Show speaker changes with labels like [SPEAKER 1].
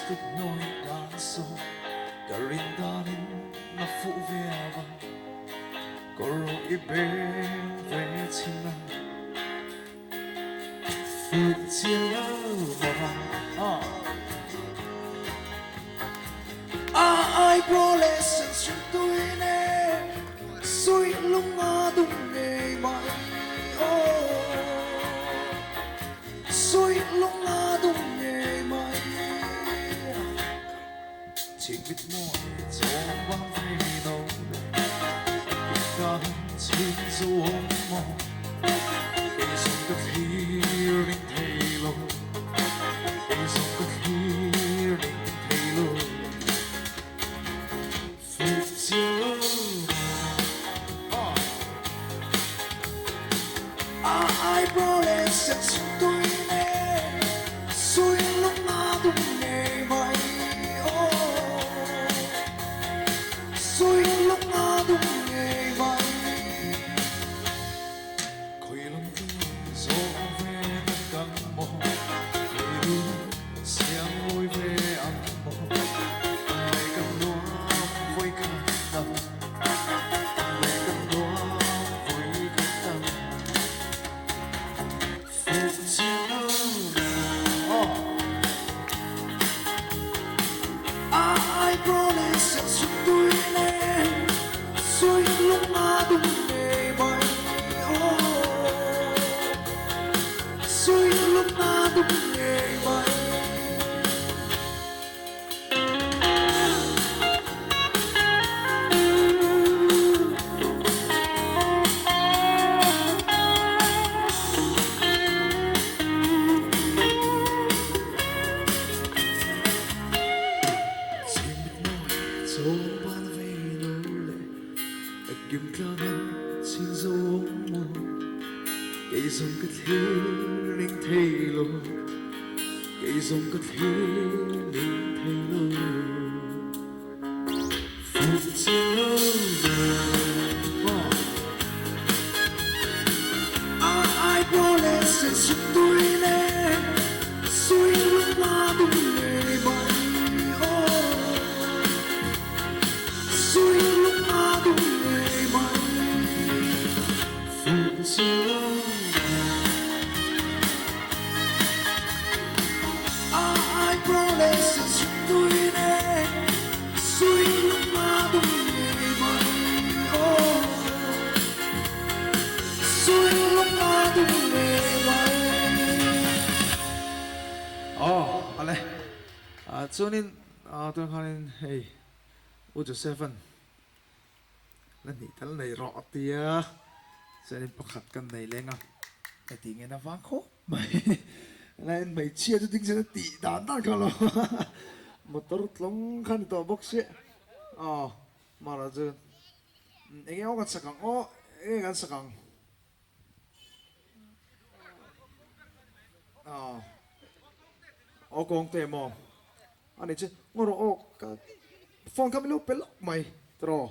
[SPEAKER 1] 的愛眼數，個人當年那副vẻ吧，個肉一杯杯情郎，福建了我ai bỏ lệ sân xuân tôi nè suy lúc ngã đúng nghề mày suy lúc ngã đúng nghề mày chỉ biết mỗi gió vang về đâu biết cả trên dù hôm mong cây sông cất hiu đến thầy lâu cây sông cất hiu đến thầy lâu ai bỏ lệ sân xuân tôi nè suy lúc ngã đúng nghề mày suy lúc ngã đúng nghề mày khơi lòng thương gió về đất căng mò khơi hương sáng lối về ăn mò ngày càng loa với khăn tầm ngày càng loa với khăn tầm phục chiếu ai bỏ lệ sân xuân tôi nè suy lúc ngã đúng nghề mày suy lúc ngã đúng nghề mày kiếm cao ngân xin dấu mùa cây dòng cất hiu linh thầy lô cây dòng cất hiu linh thầy lô phục chiếu ai bỏ lệ sân xuân tôi nè suy lúc ngã đúng nghề mày suy lúc ngã đúng nghề mày phục chiếu ai bỏ lệ sân xuân tôi nè suy lúc ngã đúng nghề mày suy lúc ngã đúng nghề mày 알레 저는 tôi khăn hey ujo seven lần này lần này rõ tia cho nên bắt cần này lên không cái tiếng nghe nó vang khô mày lên mày chia cho tiếng sẽ tị đàn đàn cả lo một tờ lông khăn tờ bốc xe mà là chứ anh em có sắc căng anh em sắc căng con tè mò anh ấy chứ ngồi phong cam lô pelok mày trò